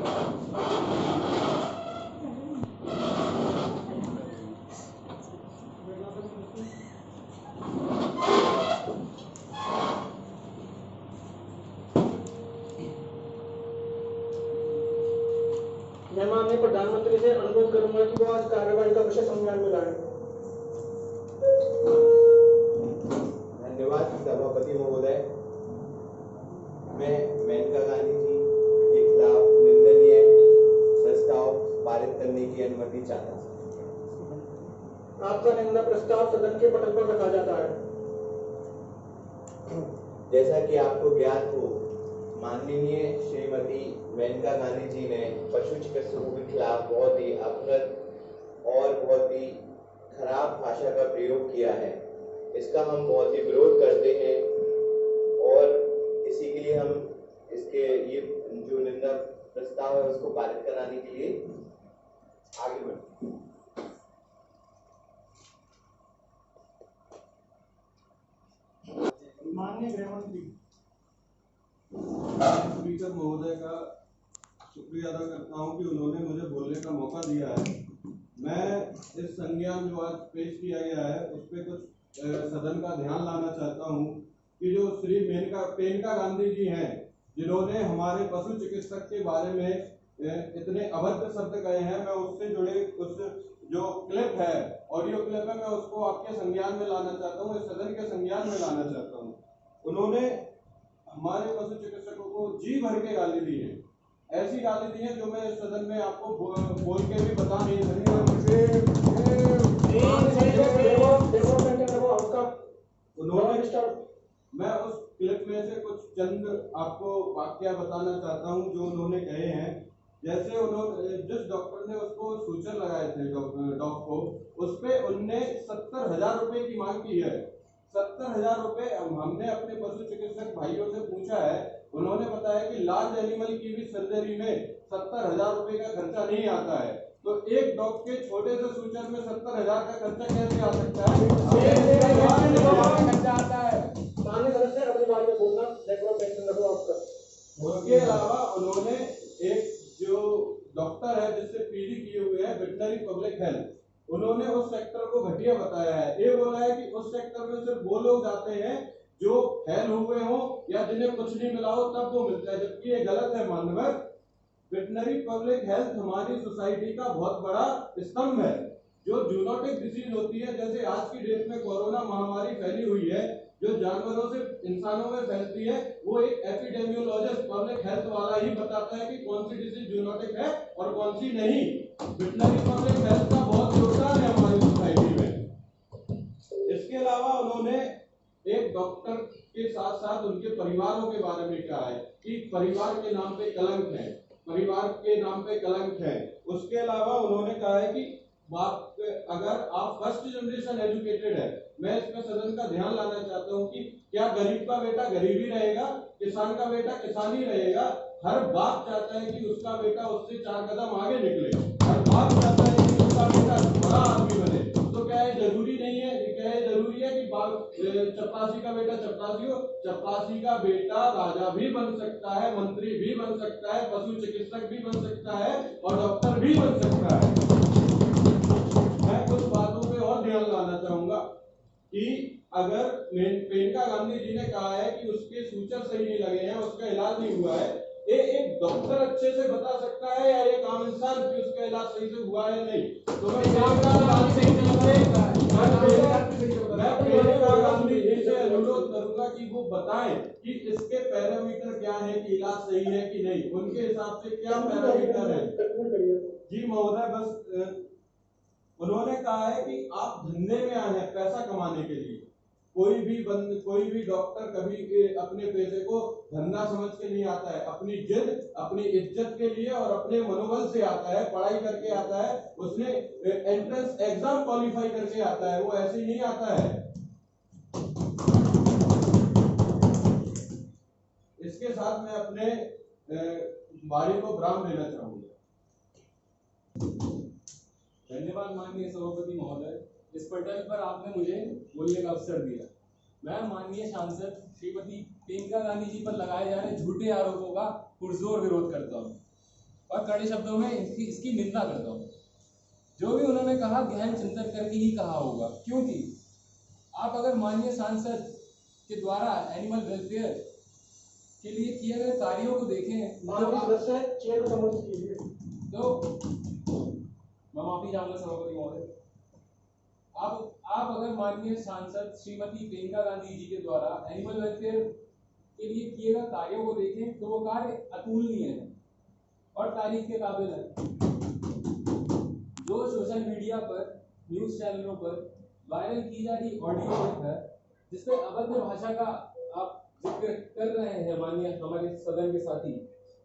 मैं माननीय प्रधानमंत्री से अनुरोध करूंगा कि वो आज कार्यवाही का विषय संज्ञान में लाएं। धन्यवाद सभापति महोदय। मैं मेनका गांधी जी के खिलाफ निंदनीय प्रस्ताव पारित करने की अनुमति चाहता हूं। आपका निंदा प्रस्ताव सदन के पटल पर रखा जाता है। जैसा कि आपको ज्ञात हो, माननीय श्रीमती मेनका गांधी जी ने पशु चिकित्सकों के खिलाफ बहुत ही अपराध और बहुत ही खराब भाषा का प्रयोग किया है। इसका हम बहुत ही विरोध करते हैं और इसी के लिए हम इसके ये जो निंदा प्रस्ताव है उसको पारित कराने के लिए आगे बढ़ते हैं। माननीय गृह मंत्री स्पीकर महोदय का शुक्रिया अदा करता हूं कि उन्होंने मुझे बोलने का मौका दिया है। मैं इस संज्ञान जो आज पेश किया गया है उस पर कुछ सदन का ध्यान लाना चाहता हूं कि जो श्री मेनका गांधी जी हैं, जिन्होंने हमारे पशु चिकित्सक के बारे में इतने अभद्र शब्द कहे हैं, मैं उससे जुड़े उस जो क्लिप है, ऑडियो क्लिप है, मैं उसको आपके संज्ञान में लाना चाहता हूँ, इस सदन के संज्ञान में लाना चाहता हूँ। उन्होंने हमारे पशु चिकित्सकों को जी भर के गाली दी है, ऐसी गाली दी है जो मैं इस सदन में आपको बोल के भी बता नहीं सकता। मैं उस क्लिप में से कुछ चंद आपको वाक्य बताना चाहता हूं जो उन्होंने कहे हैं। जैसे उन्होंने जिस डॉक्टर ने उसको सूचर लगाए थे डॉग को, उस पे उनने 70,000 रुपए की मांग की है। 70,000 रुपए हमने अपने पशु चिकित्सक भाइयों से पूछा है, उन्होंने बताया कि लार्ज एनिमल की भी सर्जरी में 70,000 रुपए का खर्चा नहीं आता है। तो एक डॉग के छोटे से सूचर में 70,000 का खर्चा कैसे आ सकता है? खर्चा आता है। उसके अलावा उन्होंने एक जो डॉक्टर है जिससे पीडी किए हुए हैं, वेटनरी पब्लिक हेल्थ, उन्होंने उस सेक्टर को घटिया बताया है। ये बोला है कि उस सेक्टर में सिर्फ वो लोग जाते हैं जो फेल हुए हो या जिन्हें कुछ नहीं मिला हो तब वो मिलता है, जबकि ये गलत है मानवर। वेटनरी पब्लिक हेल्थ हमारी सोसाइटी का बहुत बड़ा स्तंभ है। जो जूनोटिक डिजीज होती है, जैसे आज की डेट में कोरोना महामारी फैली हुई है, जो जानवरों से इंसानों में फैलती है, वो एक एपिडेमियोलॉजिस्ट पब्लिक हेल्थ वाला ही बताता है कि कौन सी डिजीज जूनोटिक है और कौन सी नहीं। वेटनरी पब्लिक हेल्थ का बहुत योगदान है हमारी सोसाइटी में। इसके अलावा उन्होंने एक डॉक्टर के साथ साथ उनके परिवारों के बारे में कहा है कि परिवार के नाम पे कलंक है, परिवार के नाम पे कलंक है। उसके अलावा उन्होंने कहा है कि अगर आप फर्स्ट जनरेशन एजुकेटेड है, मैं इसमें सदन का ध्यान लाना चाहता हूं कि क्या गरीब का बेटा गरीब ही रहेगा, किसान का बेटा किसान ही रहेगा? हर बाप चाहता है कि उसका बेटा उससे 4 कदम आगे निकले, हर बाप चाहता है कि उसका बेटा बड़ा आदमी बने। तो क्या ये जरूरी नहीं है, क्या ये जरूरी है कि चपरासी का बेटा चपरासी हो? चपरासी का बेटा राजा भी बन सकता है, मंत्री भी बन सकता है, पशु चिकित्सक भी बन सकता है और डॉक्टर भी बन सकता है। मैं कुछ बातों पे और ध्यान लाना चाहूंगा कि अगर मेनका गांधी जी ने कहा है कि उसके सूचर सही नहीं लगे हैं, उसका इलाज नहीं हुआ है, ये एक डॉक्टर अच्छे से बता सकता है या एक आम इंसान कि उसका इलाज सही से हुआ है नहीं? तो मैं मेनका गांधी जी से अनुरोध करूंगा कि वो बताएं कि इसके पैरामीटर क्या है कि इलाज सही है कि नहीं, उनके हिसाब से क्या पैरामीटर है। जी महोदय, बस उन्होंने कहा है कि आप धंधे में आए हैं पैसा कमाने के लिए। कोई भी डॉक्टर कभी अपने पैसे को धंधा समझ के नहीं आता है, अपनी जिद अपनी इज्जत के लिए और अपने मनोबल से आता है, पढ़ाई करके आता है, उसने एंट्रेंस एग्जाम क्वालिफाई करके आता है, वो ऐसे ही नहीं आता है। इसके साथ मैं अपने बारी को विराम देना चाहूंगा। धन्यवाद माननीय सभापति महोदय, इस पटल पर आपने मुझे बोलने का अवसर दिया। मैं माननीय सांसद श्रीमती मेनका गांधी जी पर लगाए जा रहे झूठे आरोपों का पुरजोर विरोध करता हूँ। और कड़े शब्दों में इसकी निंदा करता हूँ। जो भी उन्होंने कहा गहन चिंतन करके ही कहा होगा, क्योंकि आप अगर माननीय सांसद के द्वारा एनिमल वेलफेयर के लिए किए गए कार्यों को देखें चेयर को संबोधित कीजिए। तो मैं माफी चाहूंगा सभापति महोदय। आप अगर माननीय सांसद श्रीमती प्रियंका गांधी जी के द्वारा एनिमल वेलफेयर के लिए किए गए कार्यों को देखें तो वो कार्य अतुलनीय है और तारीफ के काबिल है। जो सोशल मीडिया पर, न्यूज चैनलों पर वायरल की जा रही ऑडियो है जिसमें अभद्र भाषा का आप जिक्र कर रहे हैं माननीय हमारे सदन के साथी,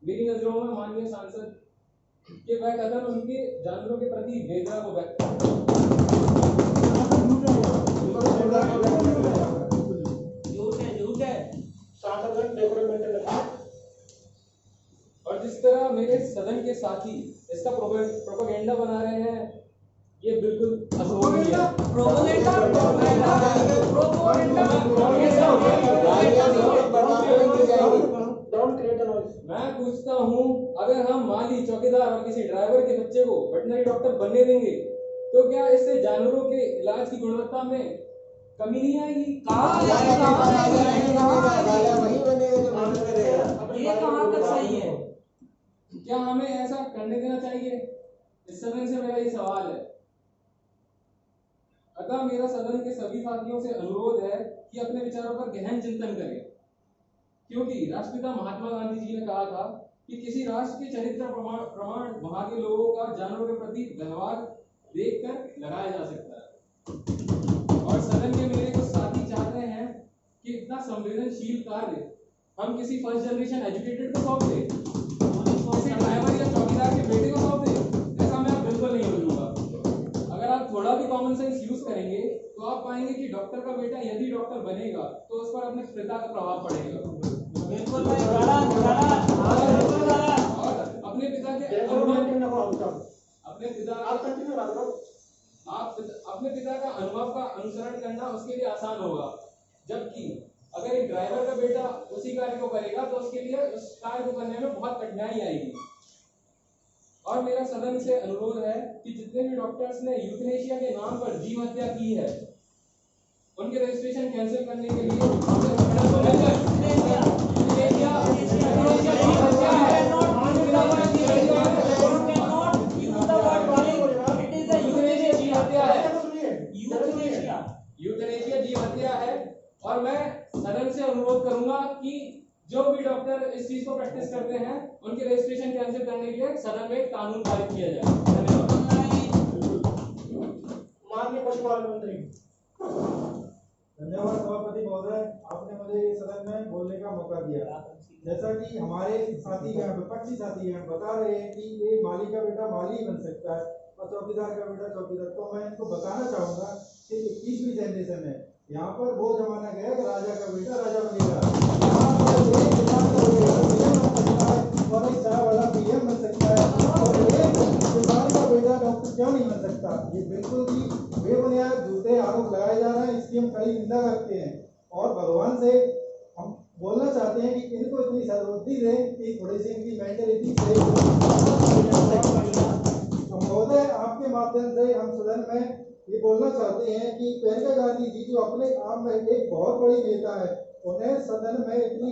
मेरी नजरों में माननीय सांसद के वह कथन उनके जानवरों के प्रति वेदना को व्यक्त और जिस तरह मेरे सदन के साथी इसका प्रोपेगेंडा बना रहे हैं, ये बिल्कुल अशोभनीय है। मैं पूछता हूँ, अगर हम माली, चौकीदार और किसी ड्राइवर के बच्चे को वेटनरी डॉक्टर बनने देंगे तो क्या इससे जानवरों के इलाज की गुणवत्ता में कमी नहीं आएगी? ये कहाँ तक सही है? क्या हमें ऐसा करने देना चाहिए? इस सदन से मेरा ये सवाल है। अतः मेरा सदन के सभी साथियों से अनुरोध है कि अपने विचारों पर गहन चिंतन करें, क्योंकि राष्ट्रपिता महात्मा गांधी जी ने कहा था कि किसी राष्ट्र के चरित्र प्रमाण वहां के लोगों का जानवरों के प्रति व्यवहार देखकर लगाया जा सकता है। और सदन के मेरे कुछ साथी चाहते हैं कि इतना संवेदनशील कार्य हम किसी फर्स्ट जनरेशन एजुकेटेड को सौंप दें, किसी ड्राइवर या चौकीदार के बेटे को सौंप दें। ऐसा मैं बिल्कुल नहीं बोलूंगा। अगर आप थोड़ा भी कॉमन सेंस यूज करेंगे तो आप पाएंगे कि डॉक्टर का बेटा यदि डॉक्टर बनेगा तो उस पर अपने पिता का प्रभाव पड़ेगा। और अपने पिता के अपने पिता का अनुभव का अनुसरण करना उसके लिए आसान होगा, जबकि अगर एक ड्राइवर का बेटा उसी कार्य को करेगा तो उसके लिए उस कार्य को करने में बहुत कठिनाई आएगी। और मेरा सदन से अनुरोध है कि जितने भी डॉक्टर्स ने यूथनेशिया के नाम पर जीव हत्या की है उनके रजिस्ट्रेशन कैंसिल करने के लिए यूथनेशिया जीव हत्या है। और मैं सदन से अनुरोध करूंगा कि जो भी डॉक्टर इस चीज को प्रैक्टिस करते हैं उनके रजिस्ट्रेशन कैंसिल करने के लिए सदन में कानून पारित किया जाए। माननीय पशुपालन मंत्री। धन्यवाद सभापति महोदय, आपने मुझे इस सदन में बोलने का मौका दिया। जैसा कि हमारे साथी हैं, विपक्षी साथी हैं, बता रहे हैं कि ये माली का बेटा माली बन सकता है और चौकीदार का बेटा चौकीदार, तो मैं इनको बताना चाहूंगा कि 21वीं जनरेशन है, यहाँ पर वो जमाना गया कि राजा का बेटा राजा बनेगा और एक चाय वाला पीएम बन सकता है और एक किसान का बेटा डॉक्टर क्यों नहीं बन सकता। ये बिल्कुल भी बेबुनियाद झूठे आरोप लगाए जा रहे हैं, इसकी हम कड़ी निंदा करते हैं और भगवान से हम बोलना चाहते हैं कि इनको इतनी सदबुद्धि दें कि थोड़ी सी इनकी मेंटलिटी महोदय, आपके माध्यम से हम सदन में ये बोलना चाहते हैं कि प्रियंका गांधी जी जो अपने आप में एक बहुत बड़ी नेता है, उन्हें सदन में इतनी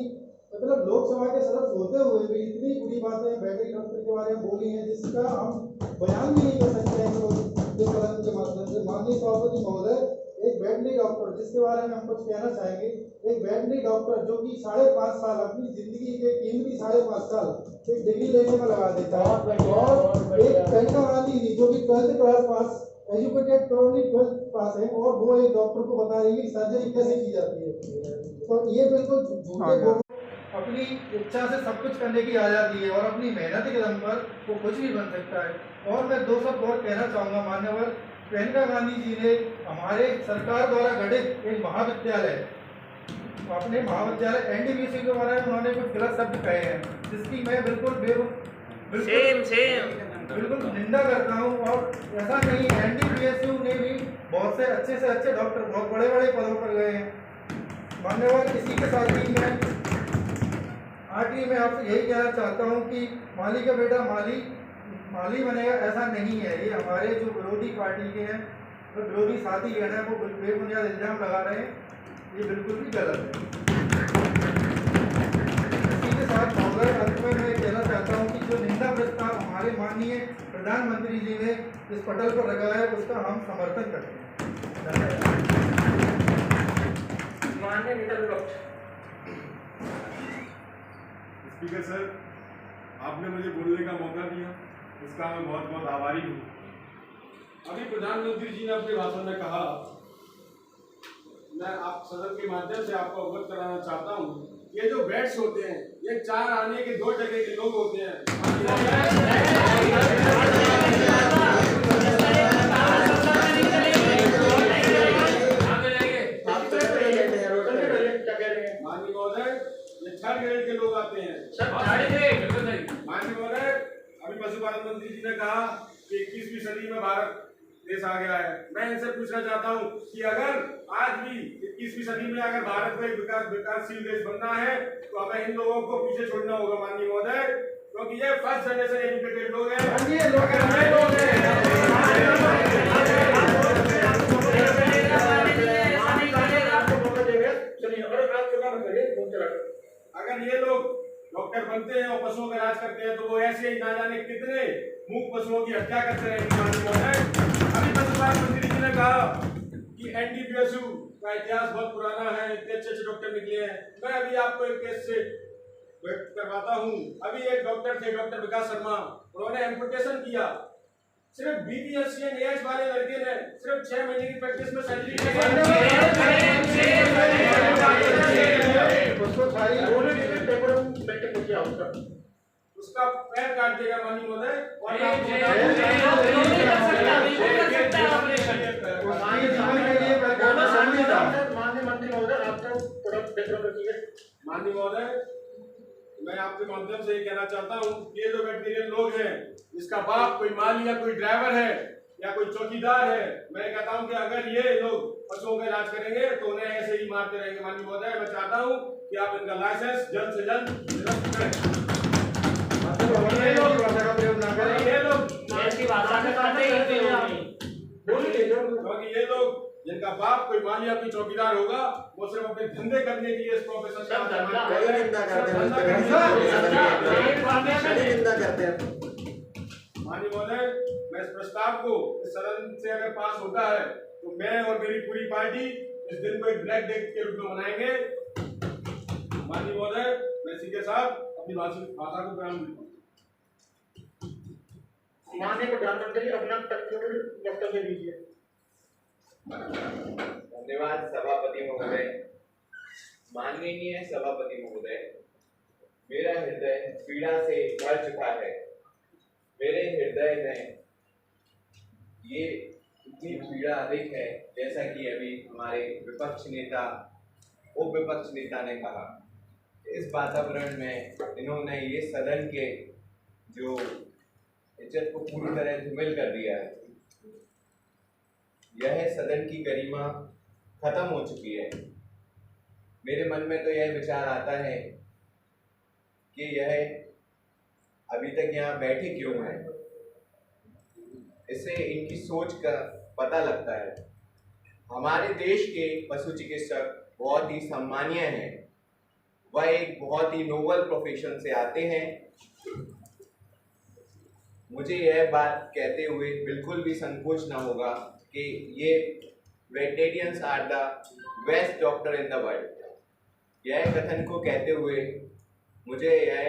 मतलब लोकसभा के सदस्य होते हुए भी इतनी बुरी बातें बैटरी डॉक्टर के बारे में बोली हैं जिसका हम बयान भी नहीं कर सकते हैं। तो सदन के माध्यम से माननीय सभापति महोदय, एक वेटनरी डॉक्टर जिसके बारे में हम कुछ कहना चाहेंगे, एक वेटनरी डॉक्टर जो कि 5.5 साल अपनी जिंदगी के कीमती 5.5 साल एक डिग्री लेने में लगा देता है और एक प्रियंका गांधी जी जो कि 12th class pass educated totally 12th पास है और वो एक डॉक्टर को बता रही है सर्जरी कैसे की जाती है। तो ये बिल्कुल झूठे अपनी इच्छा से सब कुछ करने की आज़ादी है और अपनी मेहनत के दम पर वो कुछ भी बन सकता है। और मैं 2 शब्द और कहना चाहूँगा, मान्यवर प्रियंका गांधी जी ने हमारे सरकार द्वारा गठित एक महाविद्यालय, अपने महाविद्यालय एनडीबीसी के बारे में उन्होंने कुछ गलत शब्द कहे हैं जिसकी मैं बिल्कुल निंदा करता हूँ। और ऐसा नहीं, एनडीबीएसयू ने भी बहुत से अच्छे डॉक्टर बहुत बड़े बड़े पदों पर गए हैं। मान्यवर, इसी के साथ ही मैं आखिर मैं आपसे यही कहना चाहता हूँ कि माली का बेटा माली बनेगा, ऐसा नहीं है। ये हमारे जो विरोधी पार्टी के हैं, जो विरोधी साथी गण हैं, वो बेबुनियाद इल्जाम लगा रहे हैं, ये बिल्कुल भी गलत है। इसी के साथ महोदय अंत में मैं कहना चाहता हूँ कि जो निंदा प्रस्ताव हमारे माननीय प्रधानमंत्री जी ने इस पटल पर रखा है, उसका हम समर्थन करते हैं। धन्यवाद। माननीय नेता विपक्ष। स्पीकर सर, आपने मुझे बोलने का मौका दिया, इसका मैं बहुत बहुत आभारी हूँ। अभी प्रधानमंत्री जी ने अपने भाषण में कहा, मैं आप सदन के माध्यम से आपको अवगत कराना चाहता हूँ, ये जो बेड्स होते हैं ये 4 आने के 2 जगह के लोग होते हैं। माननीय महोदय, ये 3rd ग्रेड के लोग आते हैं। माननीय महोदय, अभी पशुपालन मंत्री जी ने कहा कि 21वीं सदी में भारत देश आ गया है। मैं इनसे पूछना चाहता हूं कि अगर आज भी 21वीं सदी में अगर भारत को एक विकासशील देश बनना है तो हमें इन लोगों को पीछे छोड़ना होगा माननीय महोदय, क्योंकि ये फर्स्ट जनरेशन एजुकेटेड लोग हैं। अगर ये लोग डॉक्टर बनते हैं और पशुओं का इलाज करते हैं तो वो ऐसे ही ना जाने कितने मूक पशुओं की हत्या करते रहेंगे माननीय महोदय। अभी पशुपालन मंत्री जी ने कहा कि एनडीपीएसयू का इतिहास बहुत पुराना है, इतने अच्छे डॉक्टर निकले हैं। मैं अभी आपको एक केस से करवाता हूँ। अभी एक डॉक्टर थे, डॉक्टर विकास शर्मा, उन्होंने एम्पुटेशन किया। सिर्फ बीपीएससी एएस वाले लड़के ने सिर्फ 6 महीने की प्रैक्टिस में सर्जरी उसका पैर काट देगा माननीय महोदय। माननीय महोदय, मैं आपके माध्यम से ये कहना चाहता हूँ, ये जो वेटरियन लोग हैं, इसका बाप कोई माली या कोई ड्राइवर है या कोई चौकीदार है, मैं कहता हूँ कि अगर ये लोग पशुओं का इलाज करेंगे तो उन्हें ऐसे ही मारते रहेंगे। माननीय महोदय, मैं चाहता हूँ कि आप इनका लाइसेंस जल्द से जल्द निरस्त करें। क्योंकि ये लोग जिनका बाप कोई माली या कोई चौकीदार होगा, वो सिर्फ अपने धंधे करने के लिए इस प्रोफेशन माननीय महोदय, मैं इस प्रस्ताव को इस सदन से अगर पास होता है तो मैं और मेरी पूरी पार्टी इस दिन को एक ब्लैक डे के रूप में मनाएंगे। माननीय महोदय, मैं इसी के साथ अपनी भाषा को विराम देता हूँ। माननीय प्रधानमंत्री अपना वक्तव्य दीजिए। धन्यवाद सभापति महोदय। माननीय सभापति महोदय, मेरा हृदय पीड़ा से भर चुका है। मेरे हृदय में ये इतनी पीड़ा अधिक है, जैसा कि अभी हमारे विपक्ष नेता उप विपक्ष नेता ने कहा। इस वातावरण में इन्होंने ये सदन के जो इज्जत को पूरी तरह धूमिल कर दिया है। यह सदन की गरिमा खत्म हो चुकी है। मेरे मन में तो यह विचार आता है कि यह अभी तक यहाँ बैठे क्यों हैं। इससे इनकी सोच का पता लगता है। हमारे देश के पशु चिकित्सक बहुत ही सम्मानीय हैं। वह एक बहुत ही नोबल प्रोफेशन से आते हैं। मुझे यह बात कहते हुए बिल्कुल भी संकोच न होगा कि ये veterinarians are the best doctor in the world. यह कथन को कहते हुए मुझे यह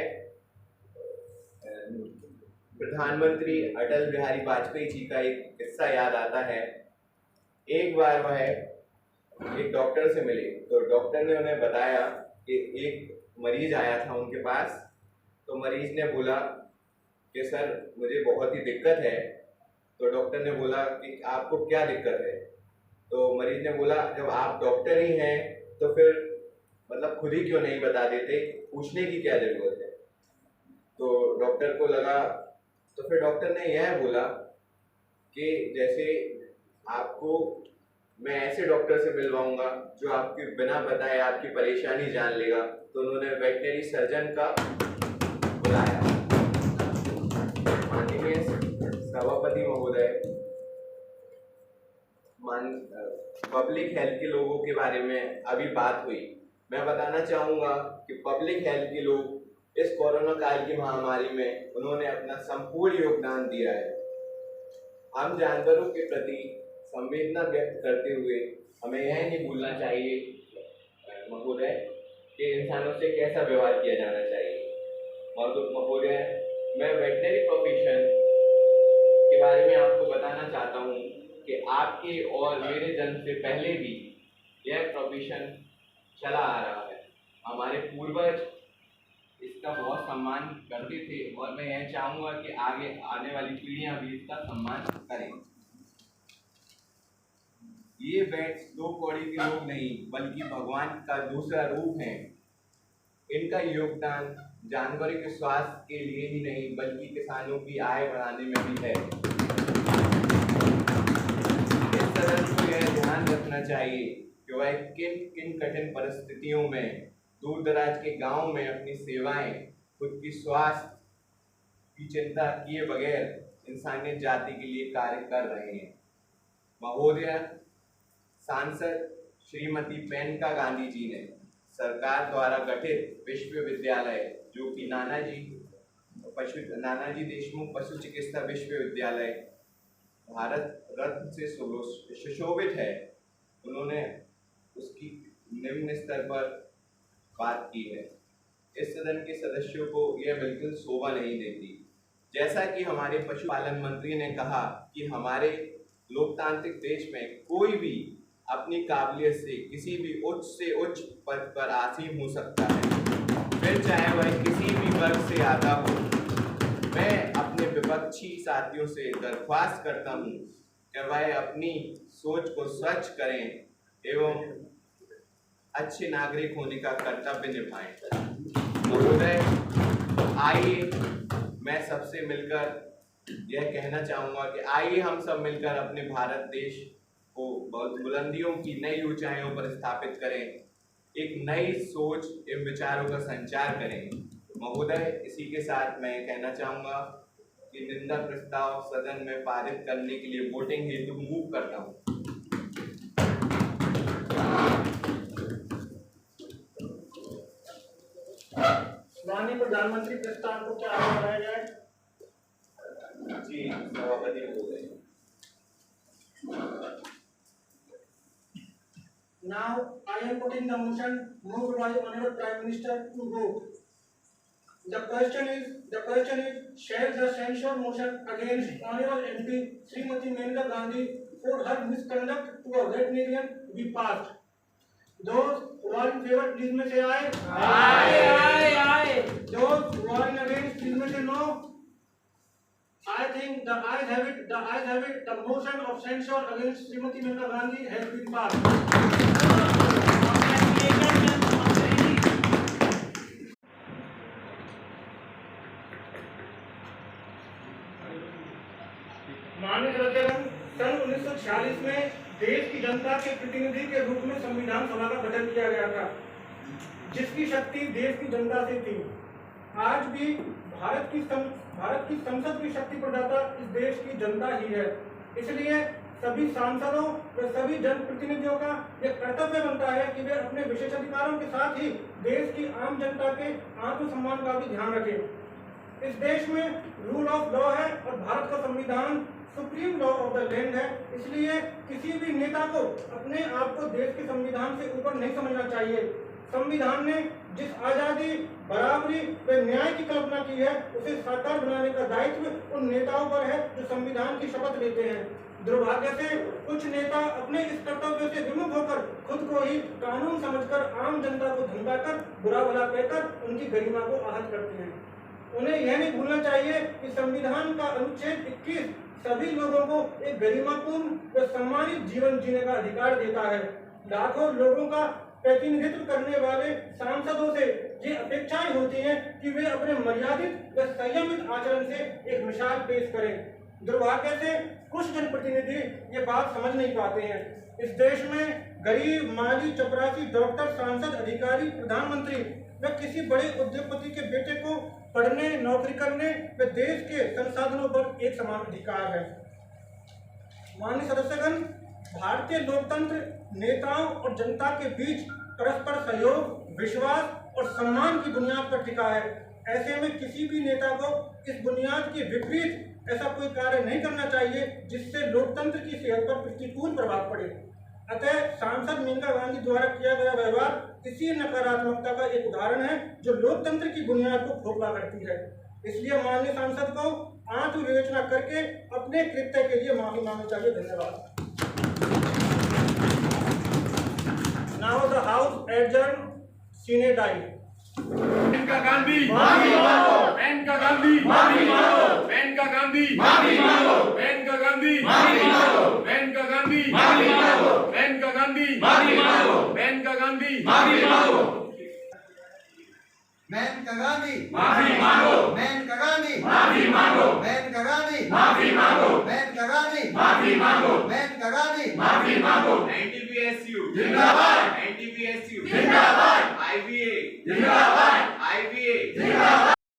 प्रधानमंत्री अटल बिहारी वाजपेयी जी का एक किस्सा याद आता है। एक बार वह एक डॉक्टर से मिले तो डॉक्टर ने उन्हें बताया कि एक मरीज आया था उनके पास। तो मरीज ने बोला कि सर मुझे बहुत ही दिक्कत है। तो डॉक्टर ने बोला कि आपको क्या दिक्कत है। तो मरीज ने बोला जब आप डॉक्टर ही हैं तो फिर मतलब खुद ही क्यों नहीं बता देते, पूछने की क्या जरूरत है। तो डॉक्टर को लगा, तो फिर डॉक्टर ने यह बोला कि जैसे आपको मैं ऐसे डॉक्टर से मिलवाऊंगा जो आपकी बिना बताए आपकी परेशानी जान लेगा। तो उन्होंने वेटनरी सर्जन का बुलाया। माननीय सभापति महोदय, पब्लिक हेल्थ के लोगों के बारे में अभी बात हुई। मैं बताना चाहूँगा कि पब्लिक हेल्थ के लोग इस कोरोना काल की महामारी में उन्होंने अपना संपूर्ण योगदान दिया है। हम जानवरों के प्रति संवेदना व्यक्त करते हुए हमें यह नहीं भूलना चाहिए महोदय कि इंसानों से कैसा व्यवहार किया जाना चाहिए। महोदय, मैं वेटनरी प्रोफेशन के बारे में आपको बताना चाहता हूँ कि आपके और मेरे जन्म से पहले भी यह प्रोफेशन चला आ रहा है। हमारे पूर्वज इसका बहुत सम्मान करते थे और मैं यह चाहूँगा कि आगे आने वाली पीढ़ियाँ भी इसका सम्मान करें। ये वेट्स दो कौड़ी के लोग नहीं बल्कि भगवान का दूसरा रूप है। इनका योगदान जानवरों के स्वास्थ्य के लिए ही नहीं बल्कि किसानों की आय बढ़ाने में भी है। इस तरह को यह ध्यान रखना चाहिए कि वह किन किन कठिन परिस्थितियों में दूर दराज के गांव में अपनी सेवाएं खुद की स्वास्थ्य की चिंता किए बगैर इंसानियत जाति के लिए कार्य कर रहे हैं। महोदय, सांसद श्रीमती मेनका गांधी जी ने सरकार द्वारा गठित विश्वविद्यालय जो कि नानाजी देशमुख पशु चिकित्सा विश्वविद्यालय भारत रत्न से सुशोभित है, उन्होंने उसकी निम्न स्तर पर बात की है। इस सदन के सदस्यों को यह बिल्कुल शोभा नहीं देती। जैसा कि हमारे पशुपालन मंत्री ने कहा कि हमारे लोकतांत्रिक देश में कोई भी अपनी काबिलियत से किसी भी उच्च से उच्च पद पर आसीन हो सकता है, फिर चाहे वह किसी भी वर्ग से आता हो। मैं अपने विपक्षी साथियों से दरख्वास्त करता हूँ कि वह अपनी सोच को स्वच्छ करें एवं अच्छे नागरिक होने का कर्तव्य निभाएं। महोदय, आइए मैं सबसे मिलकर यह कहना चाहूँगा कि आइए हम सब मिलकर अपने भारत देश को बुलंदियों की नई ऊंचाइयों पर स्थापित करें, एक नई सोच एवं विचारों का संचार करें। महोदय, इसी के साथ मैं कहना चाहूँगा कि निंदा प्रस्ताव सदन में पारित करने के लिए वोटिंग हेतु मूव करता हूँ। माननीय प्रधानमंत्री प्रस्ताव को क्या आगे बढ़ाया जाए? जी, सभापति महोदय। Now I am putting the motion moved by Honorable Prime Minister to vote. The question is, shall the censure motion against Honorable MP Srimati Menka Gandhi for her misconduct to a veterinarian be passed? Those who are in favor, please may say aye. Aye. Those who are in against, please may say no. I think the ayes have it. The motion of censure against Srimati Menka Gandhi has been passed. माननीय सदस्यगण, सन 1946 में देश की जनता के प्रतिनिधि के रूप में संविधान सभा का गठन किया गया था, जिसकी शक्ति देश की जनता से थी। आज भी भारत की संसद की शक्ति प्रदाता इस देश की जनता ही है। इसलिए सभी सांसदों व सभी जनप्रतिनिधियों का यह कर्तव्य बनता है कि वे अपने विशेषाधिकारों के साथ ही देश की आम जनता के आत्मसम्मान का भी ध्यान रखें। इस देश में रूल ऑफ लॉ है और भारत का संविधान supreme law of the land है। इसलिए किसी भी नेता को अपने आप को देश के संविधान से ऊपर नहीं समझना चाहिए। संविधान ने जिस आजादी, बराबरी व न्याय की कल्पना की है, उसे साकार बनाने का दायित्व उन नेताओं पर है जो संविधान की शपथ लेते हैं। दुर्भाग्य से कुछ नेता अपने इस कर्तव्य से विमुख होकर खुद को ही कानून समझकर आम जनता को धमकाकर, बुरा भला कहकर उनकी गरिमा को आहत करते हैं। उन्हें यह नहीं भूलना चाहिए कि संविधान का अनुच्छेद 21 सभी लोगों को एक गरिमापूर्ण व सम्मानित जीवन जीने का अधिकार देता है। लाखों लोगों का प्रतिनिधित्व करने वाले सांसदों से ये अपेक्षाएं होती हैं कि वे अपने मर्यादित व संयमित आचरण से एक मिसाल पेश करें। दुर्भाग्य से कुछ जनप्रतिनिधि ये बात समझ नहीं पाते हैं। इस देश में गरीब, माली, चपरासी, डॉक्टर, सांसद, अधिकारी, प्रधानमंत्री व किसी बड़े उद्योगपति के बेटे को पढ़ने, नौकरी करने व देश के संसाधनों पर एक समान अधिकार है। माननीय सदस्यगण, भारतीय लोकतंत्र नेताओं और जनता के बीच परस्पर सहयोग, विश्वास और सम्मान की बुनियाद पर टिका है। ऐसे में किसी भी नेता को इस बुनियाद के विपरीत ऐसा कोई कार्य नहीं करना चाहिए जिससे लोकतंत्र की सेहत पर प्रतिकूल प्रभाव पड़े। अतः सांसद मेनका गांधी द्वारा किया गया व्यवहार इसी नकारात्मकता का एक उदाहरण है जो लोकतंत्र की बुनियाद को खोखला करती है। इसलिए माननीय सांसद को आत्मविवेचना करके अपने कृत्य के लिए माफी मांगनी चाहिए। धन्यवाद। Now the house adjourned sine die. Maneka Gandhi माफी मांगो, मेनका गांधी माफी मांगो, मेनका गांधी माफी मांगो, मेनका गांधी माफी मांगो, मेनका गांधी माफी मांगो, मेनका गांधी माफी मांगो, मेनका गांधी माफी मांगो, मेनका गांधी माफी मांगो, मेनका गांधी माफी मांगो, मेनका गांधी माफी मांगो, मेनका गांधी माफी मांगो, मेनका गांधी माफी मांगो। एनटीपीएसयू जिंदाबाद।